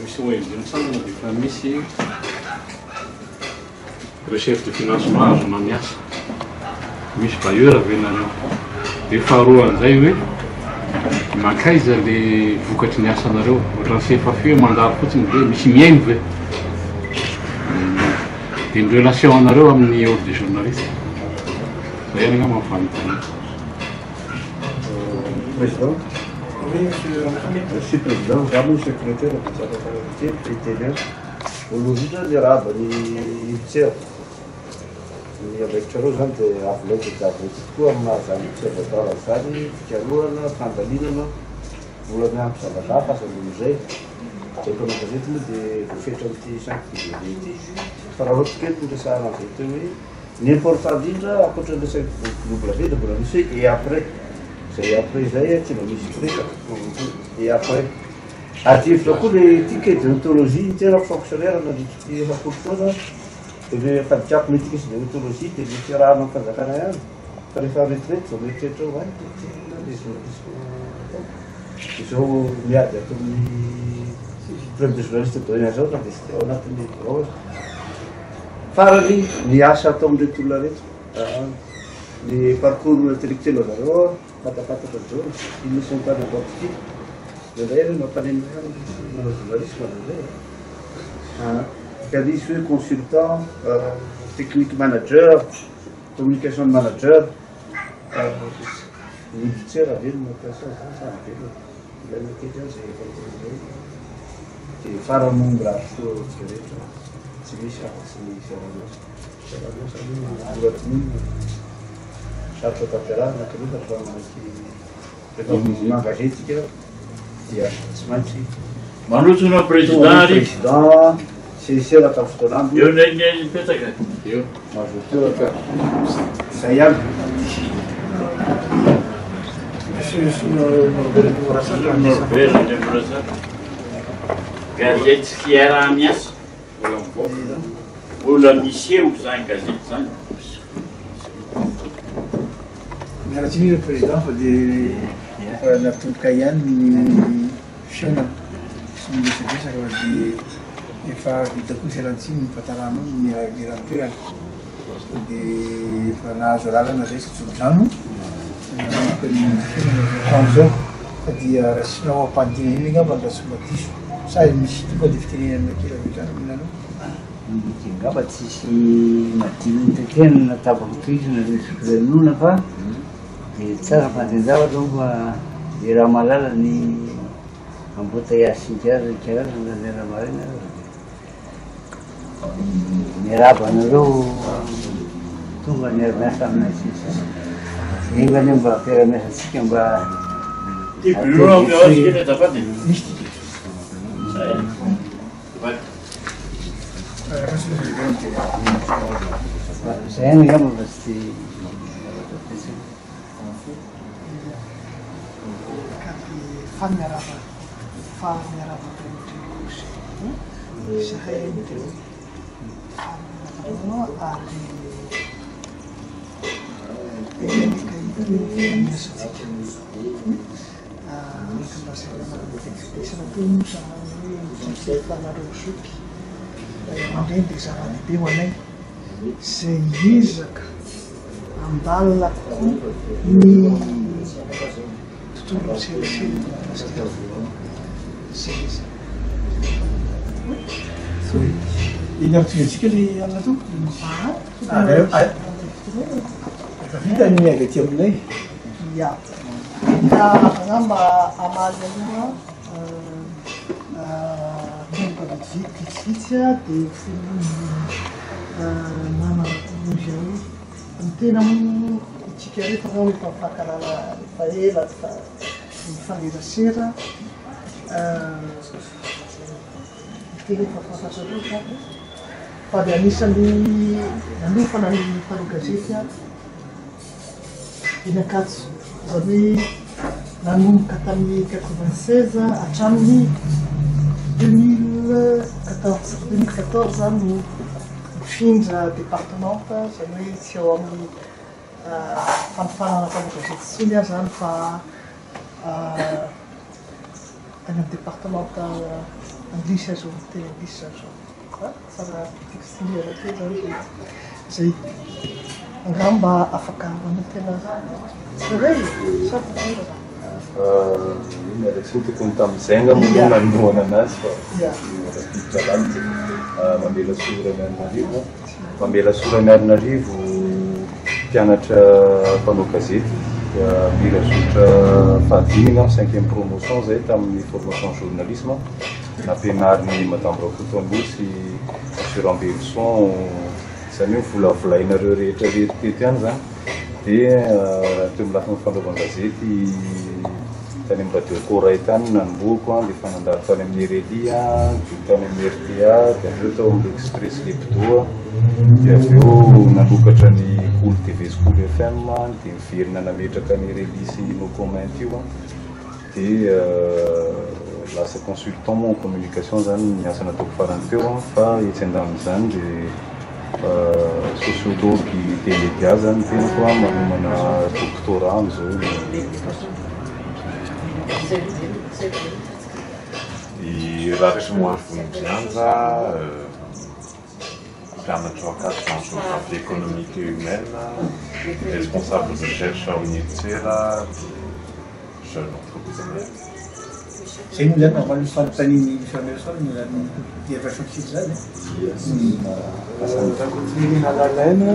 misy oenjensana defa misy recherche de financement azo namiasa misy bailleur avenareo de faharoan'izay hoe mankaiza le vokatry ny asanareo ohatrany sefafeo mandaro fotsiny hoe misy miaino ve de ny relation anareo amin'ny ordre des journalistes zay any angamba mifanitana président. Oui, monsieur le président, j'avoue le secrétaire de la communauté intérieure. Aujourd'hui, j'ai rabat les tiers. Il y a avec Charles Hunt et Affleck et Tablet. Tout le monde a mis sur le temps la salle, Charles, Tantalina, vous l'avez un peu à la face du musée. Et comme vous êtes des fêtes un petit 5 minutes. Par rapport à ce que ça a fait, n'importe quoi, à côté de ce que vous l'avez, de vous l'avez et après. C'est après Zayat, c'est le ministre. Et après, à titre de l'étiquette d'ontologie, c'est le fonctionnaire qui est beaucoup de choses. Et bien, quand tu as l'étiquette d'ontologie, tu es tiré à mon cas de Canada. Quand tu fais retraite, tu es tiré au moins. Ils sont bien, comme les journalistes de la zone, on a tenu de rose. Farali, il y a un certain nombre de tout le reste. Les parcours intellectuels, patapata d'or, ils ne sont pas n'importe qui. D'ailleurs, on n'a pas les journalistes. Je suis consultant, technique manager, communication manager, l'éditeur a bien une personne, ça a fait. La méthode, c'est faire un nombre à chaud, c'est Chato Taperá, na Cruz, a forma que uma agência e a Smart. Manuto no presidente. Se ela está funcionando. Eu nem pensa que eu. Mas o teu Sayag. Norvégio, lembrança. Gazete que era ameaça. Olha, mexeu já em gazete, Merci le président de la Toukayane, Fiona. Je me suis dit que fa vitaku selantsiny fatarana mirantoerana dia fa nahazo lalana zay tsodrano an'izao fa dia rasinao ampanidina iny angamba ny rasoma diso sa misy tonga dia fitenenana kilavitrano mihinanao ngamba tsisy madiny tetena tabakotrisina renona fa dia tsara fantinjava aloha dia raha malala ny ambota iasinkarazana ny raha marina miaraba anareo tonga ny miasa aminay tsisy ingany mba mpiara-miasa antsika mba zay ny ngamba fa tsy Mandray dia zava-dehibe ho anay izay hizaka handalina kokoa ny tontolo serasera Madagasikara. Zay izy. iny amitsika le alina to efa vita ny miaga aty aminay ia angamba amaly aloha tonga vitsivitsy a dia manampozy ao ny tena mo itsika rehefa zao efa mifankalala efa ela mifanerasera tena efa fantatra loatra fa dia anisany nanofana ny mpano-gazety a Enakatso zany hoe nanomboka tamin'ny 96 hatramin'ny 2014 zany no mifindra départementa zany hoe tsy ao amin'ny fanofanana mpano-gazety tsony a zany fa Any départemental anglisy azo teny anglisy zao. Tsara textiliera kely zany zay angamba afaka manatena tsirey safotra. Iny aleksiny tokony tamin'izay moa nanoloana anazy fa ralanty mamela Soran'Antananarivo mamela Soran'Antananarivo mpianatra mpanao gazety mirazotra fahadimina 5e promotion zay tamin'ny formation journalisme nampianariny Madame Rakotombo sy Monsieur Rambelson izany hoe volavolainareo rehetra tety any zany dia teo amin'ny lafin'ny fanaovan-gazety tany amin'ny radio Koray tany nanomboako dia fanandaro tany amin'ny Rélia tany amin'ny RTA dia aveo tao amin'ny Express Lebdo dia aveo nanokatra ny Cool TV School FM dia miverina nametraka ny Rélisy no comment io dia lasa consultant en communication zany ny asa nataoko farany teo fa etsy andamin'izany dia sociologue délégué zany tenako manomana doctorat am'izao I raha rehetra moary voninjanja mpianatra ao cadre en géographie économique et humaine, responsable de recherche ao Unitsera, jeune entrepreneur. Zay moa zany avy fampitaniny fermersol dia version kely zany. Ny Halalaina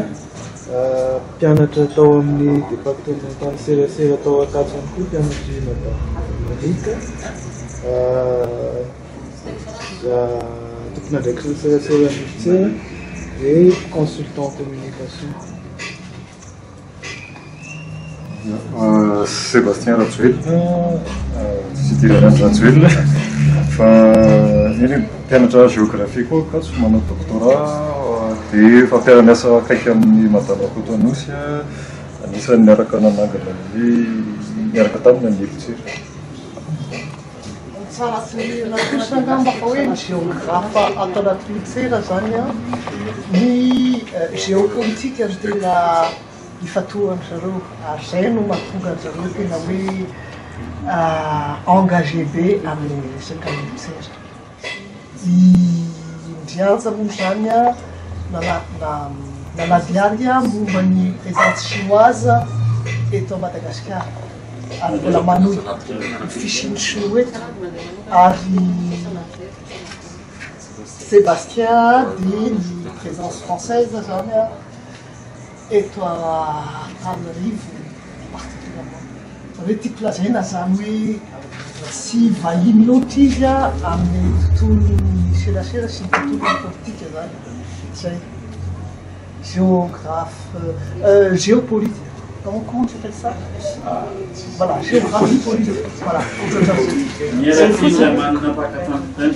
mpianatra tao amin'ny départemental serasera tao Ankatso ihany koa mpianatry Marika tokony andraikitra serasera Unitsera et consultant en communication. Sébastien Ratsuel, Cité Ratsuel, fa iny mpianatra géographie koa Ankatso manao doctorat dia fampiara-miasa akaiky amin'ny Madame Rakotoanosy anisan'ny miaraka nanangana miaraka taminy ny Unitsera. Tsara sy natosy angamba fa hoe ny géografa atao anaty Unitsera zany ny géopolitique azo tena ifatohany zareo ary zay no mahatonga zareo tena hoe engagé be amin'ny resaka Unitsera. Indrianja moa zany nanadiady momba ny présence chinoise eto Madagascar ary mbola manohy fisiany chinois ary Sébastien dia ny présence française zany eto Antananarivo particulièrement. Zany hoe tiako lazaina zany hoe tsy vahiny loatra izy amin'ny tontolon'ny serasera sy ny tontolon'ny politika zany. Zay géopolitique. Comment on s'appelle ça? Voilà, géographie politique. Voilà. Niera fila manana mpakafanitany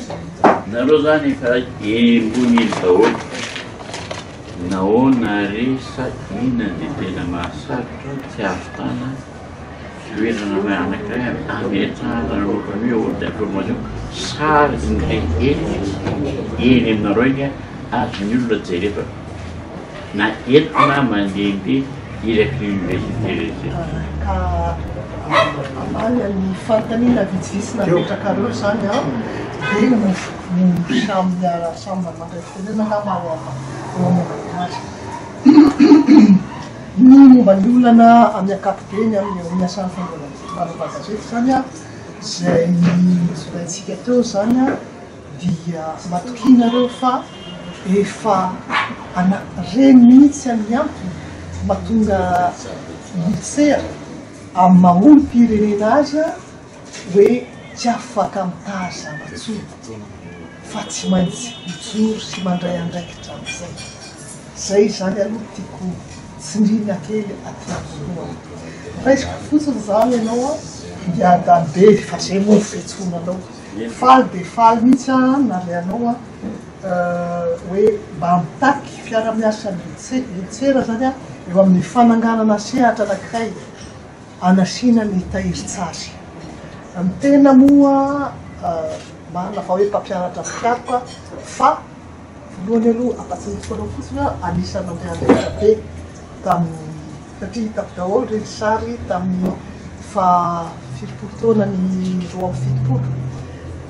nareo zany efa embony izy daholo nahoana resa inona dia tena mahasarotra tsy ahavitana toerana anankiray ametrahana lokany hoe ordre d'information sary indray eny aminareo iny azony olona jerefa na entina mandehandeha iraky université rehetra. Ka ambany amin'ny fanontaniana vitsivitsy nametraka reo zany dia samy mandray fitenena angamba eo amomba azy. Ny momba ny olana amin'ny ankapobeny amin'ny asan'ny fanaovana-gazety zany zay zoraintsika teo zany dia matokinareo fa efa reny mihitsy amin'ny antony mahatonga Unitsera amin'ny maolo-pirenena azy hoe tsy afaka mitaza matsoro fa tsy maintsy mijoro sy mandray andraikitra amin'izay. Zay zany aloha tiako tsindrina kely aty amin'ny raisiko fotsiny zany ianao dia adany be fa zay moa ny fiantsonanao faly dia faly mihitsy naleanao hoe mba mitaky fiara-miasa Unitsera zany eo amin'ny fananganana sehatra anankiray anasiana ny tahirin-tsasy. Ny tena moa marina fa hoe mpampianatra fiakoka fa voalohany aloha ampatsinyko anao fotsiny anisany andehandeha be tamin'ny satria hitako daholo reny sary tamin'ny fa 7 taona ny 2 amby 7.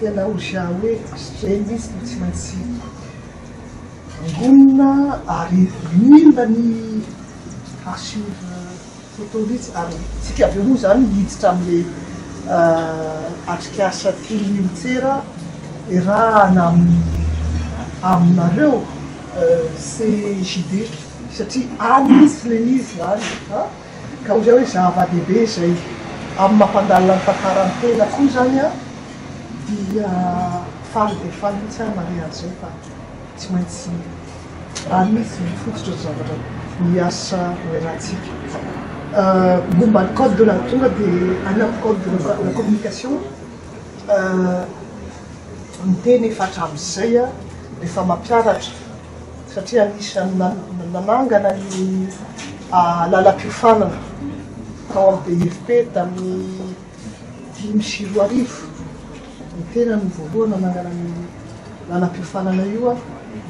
tena ozia hoe zay mihitsy no tsy maintsy angonina ary mila ny assure photomihitsy ary tsika avy eo moa zany hiditra am'le atrikasa tianyolontsera irahana aminareo CJD satria any misy le izy zany ka ozay hoe zava-dehibe zay amin'ny mampandalina ny tantarantena koa zany a dia faly de faly mihitsy a mare an'izay fa tsy maintsy any misy mifototra zavatra miasa oeratsika momba ny code de la tonga dia any amin'ny code de la communication miteny efa hatramin'izay a rehefa mampiaratra satria anisany nanangana ny lalam-piofanana tao amin'ny DFP tamin'ny 5 ny tena ny voalohany nanangana ny lalam-piofanana io a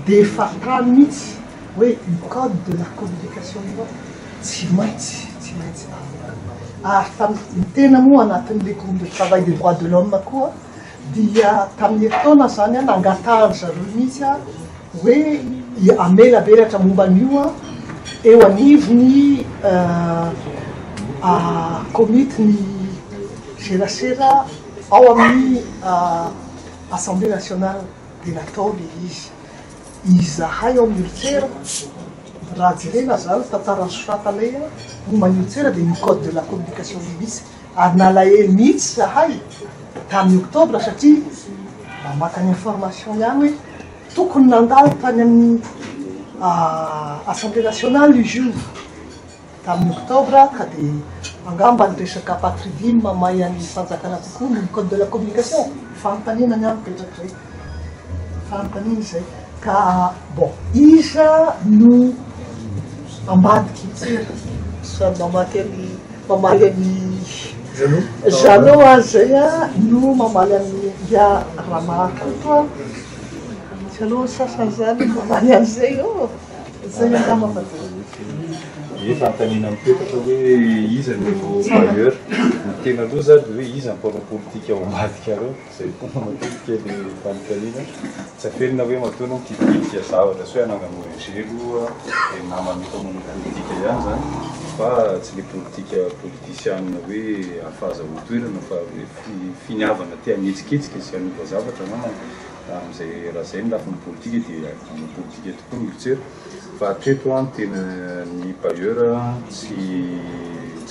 dia efa tany mihitsy hoe ny code de la communication io a tsy maintsy ary ny tena moa anatin'le groupe de travail des droits de l'homme koa dia tamin'ny taona zany a nangatahany zareo mihitsy a hoe amelabelatra momba an'io a eo anivony komity ny serasera ao amin'ny assemblée nationale de natao le izahay ao amin'ny olontsera raha jerena zany tantarany soratanay a momba ny olontsera dia ny code de la communication misy ary nalahely mihitsy zahay tamin'ny octobre satria mamaka ny information ihany hoe tokony nandalo tany amin'ny assemblée nationale izy io tamin'ny octobre ka dia angamba ny resaka patrivime mamay an'ny fanjakana tokoa ny code de la communication fanontaniana ny any petraky zay fanontaniana zay ka bon iza no ambadiky tsera sady mamaly an'ny janot azy zay a no mamaly an'ny ia ramarikotoa tsy aloha sasany zany mamaly an'izay zay angamba fa fanontaniana mipetraka hoe iza ny bailleur ny tena aloha zany hoe iza ny mpona politika ao ambadika reo zay fomba matetika le fanontaniana tsy afelina hoe matoana mitididika zavatra sy hoe anangana ONG aloha dia namany mpamona politika ihany zany fa tsy le politicianina hoe ahafaza hotoerana fa hoe finiavana tia mihetsiketsika sy anova zavatra namany amin'izay raha zay ny lafiny politika dia amin'ny politika tokoa ny olontsera fa hatreto any tena ny bailleur tsy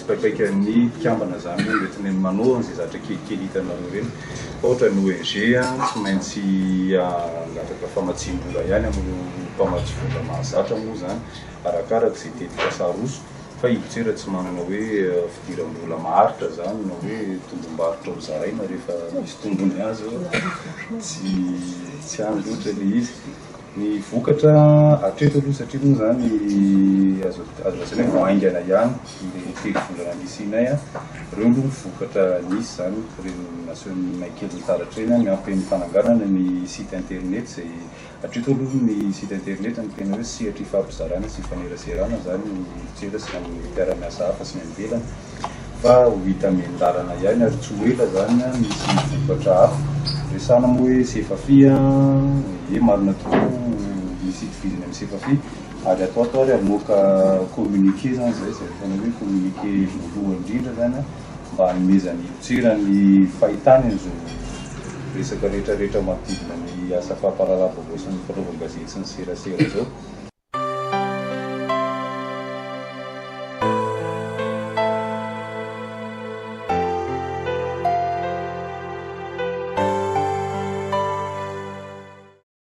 paipaika ny mpikambana zany hoe entineny manao an'izay zavatra kelikely hitanareo reny fa ohatra ny ONG tsy maintsy angataka famatsim-bola ihany amin'ny mpamatsy vola mahazatra moa zany arakaraka izay tetika saroso fa olontsera tsy manana hoe fidiram-bola maharitra zany na hoe tombom-barotra ho zaraina rehefa misy tombony azy tsy any loatra le izy ny vokatra hatreto aloha satria moa zany azo lazana hoe voaingana ihany le telo volana andrisinay a reo aloha ny vokatra nisy zany renynay kely mitaratra eny miampy ny fananganana ny site internet zay hatreto aloha ny site internet ny tena hoe sehatra ifampizarana sy ifaneraserana zany tsera sy amin'ny mpiara-miasa hafa sy mivelana fa ho hita amendarana ihany ary tsy ho ela zany misy vokatra hafa resana moa hoe sefafia marina tokoa misy itoviziny amin'ny sefafia ary atao ary amoaka communiqué zany zay fana hoe communiqué voalohany indrindra zany mba hanomezany olontsera ny fahitany an'izao resaka rehetrarehetra manodidina ny asa fahampalalava sy ny fanaovana gazety sy ny serasera zao